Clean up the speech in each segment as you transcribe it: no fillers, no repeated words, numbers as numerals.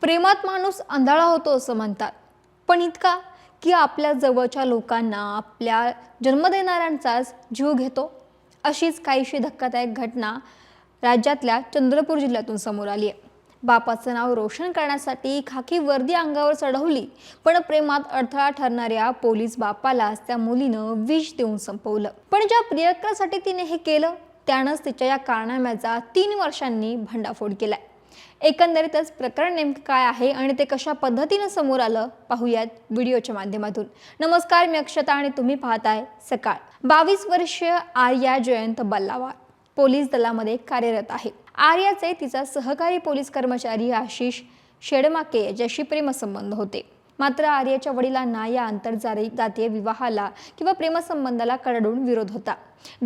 प्रेमात माणूस आंधळा होतो असं म्हणतात, पण इतका की आपल्या जवळच्या लोकांना, आपल्या जन्म देणाऱ्यांचाच जीव घेतो. अशीच काहीशी धक्कादायक घटना राज्यातल्या चंद्रपूर जिल्ह्यातून समोर आली आहे. बापाचं नाव रोशन करण्यासाठी खाकी वर्दी अंगावर चढवली, पण प्रेमात अडथळा ठरणाऱ्या पोलीस बापालाच त्या मुलीनं विष देऊन संपवलं. पण ज्या प्रियकरासाठी तिने हे केलं, त्यानंच तिच्या या कारनाम्याचा 3 वर्षांनी भंडाफोड केलाय. एकंदरीतच प्रकरण नेमकं काय आहे आणि ते कशा पद्धतीने समोर आलं पाहूयात व्हिडिओच्या माध्यमातून. नमस्कार, मी अक्षता आणि तुम्ही पाहताय सकाळ. 22 वर्षीय आर्या जयंत बल्लावार पोलीस दलामध्ये कार्यरत आहे. आर्याचे तिचा सहकारी पोलीस कर्मचारी आशिष शेडमाके याच्याशी प्रेमसंबंध होते. मात्र आर्याच्या वडिलांना या आंतरजातीय विवाहाला किंवा प्रेमसंबंधाला कडाडून विरोध होता.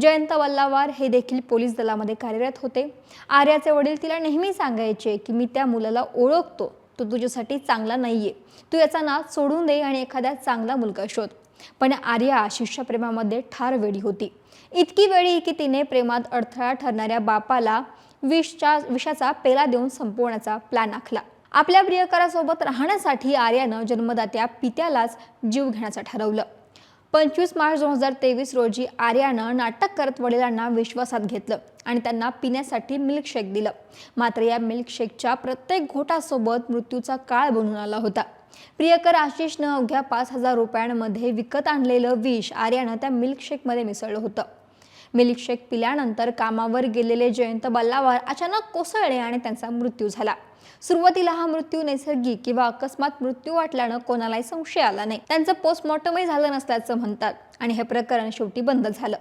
जयंत बल्लावार हे देखील पोलीस दलामध्ये कार्यरत होते. आर्याचे वडील तिला नेहमी सांगायचे की मी त्या मुलाला ओळखतो, तो तुझ्यासाठी चांगला नाहीये, तू याचा नाद सोडून दे आणि एखादा चांगला मुलगा शोध. पण आर्या आशिषच्या प्रेमामध्ये ठार वेडी होती. इतकी वेळी की तिने प्रेमात अडथळा ठरणाऱ्या बापाला विषाचा पेला देऊन संपवण्याचा प्लॅन आखला. आपल्या प्रियकरासोबत राहण्यासाठी आर्यानं जन्मदात्या पित्यालाच जीव घेण्याचं ठरवलं. 25 मार्च 2023 रोजी आर्यानं नाटक करत वडिलांना विश्वासात घेतलं आणि त्यांना पिण्यासाठी मिल्कशेक दिलं. मात्र या मिल्कशेकच्या प्रत्येक घोटासोबत मृत्यूचा काळ बनून आला होता. प्रियकर आशिषनं अवघ्या 5,000 रुपयांमध्ये विकत आणलेलं विष आर्यानं त्या मिल्कशेकमध्ये मिसळलं होतं. मिल्कशेक पिल्यानंतर कामावर गेलेले जयंत बल्लावार अचानक कोसळले आणि त्यांचा मृत्यू झाला. सुरुवातीला हा मृत्यू नैसर्गिक किंवा अकस्मात मृत्यू वाटल्यानं कोणालाही संशय आला नाही. त्यांचं पोस्टमॉर्टमही झालं नसल्याचं म्हणतात आणि हे प्रकरण शेवटी बंद झालं.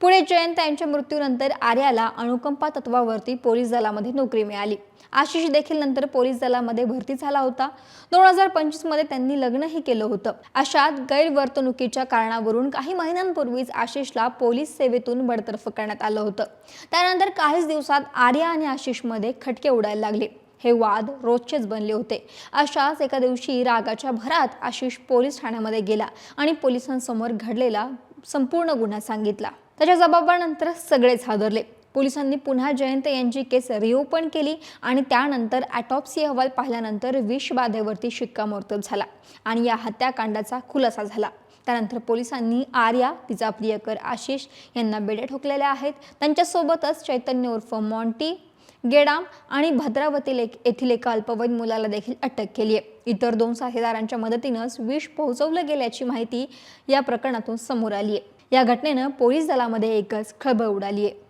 पुढे जयंत यांच्या मृत्यूनंतर आर्याला अनुकंपा तत्वावरती पोलीस दलामध्ये नोकरी मिळाली. आशिष देखील नंतर पोलीस दलामध्ये भरती झाला होता. 2025 मध्ये त्यांनी लग्नही केलं होतं. अशात गैरवर्तणुकीच्या कारणावरून काही महिन्यांपूर्वीच आशिषला पोलीस सेवेतून बडतर्फ करण्यात आलं होतं. त्यानंतर काहीच दिवसात आर्या आणि आशिषमध्ये खटके उडायला लागले. हे वाद रोजचेच बनले होते. अशाच एका दिवशी रागाच्या भरात आशिष पोलीस ठाण्यामध्ये गेला आणि पोलिसांसमोर घडलेला संपूर्ण गुन्हा सांगितला. त्याच्या जबाबानंतर सगळेच हादरले. पोलिसांनी पुन्हा जयंत यांची केस रिओपन केली आणि त्यानंतर ऑटोप्सी अहवाल पाहिल्यानंतर विषबाधेवरती शिक्कामोर्तब झाला आणि या हत्याकांडाचा खुलासा झाला. त्यानंतर पोलिसांनी आर्या, तिचा प्रियकर आशिष यांना बेड्या ठोकलेल्या आहेत. त्यांच्यासोबतच चैतन्य उर्फ मॉन्टी, गेडाम आणि भद्रावती येथील एका अल्पवयीन मुलाला देखील अटक केली आहे. इतर 2 साथीदारांच्या मदतीनंच विष पोहोचवलं गेल्याची माहिती या प्रकरणातून समोर आली आहे. या घटनेनं पोलीस दलामध्ये एकच खळबळ उडाली आहे.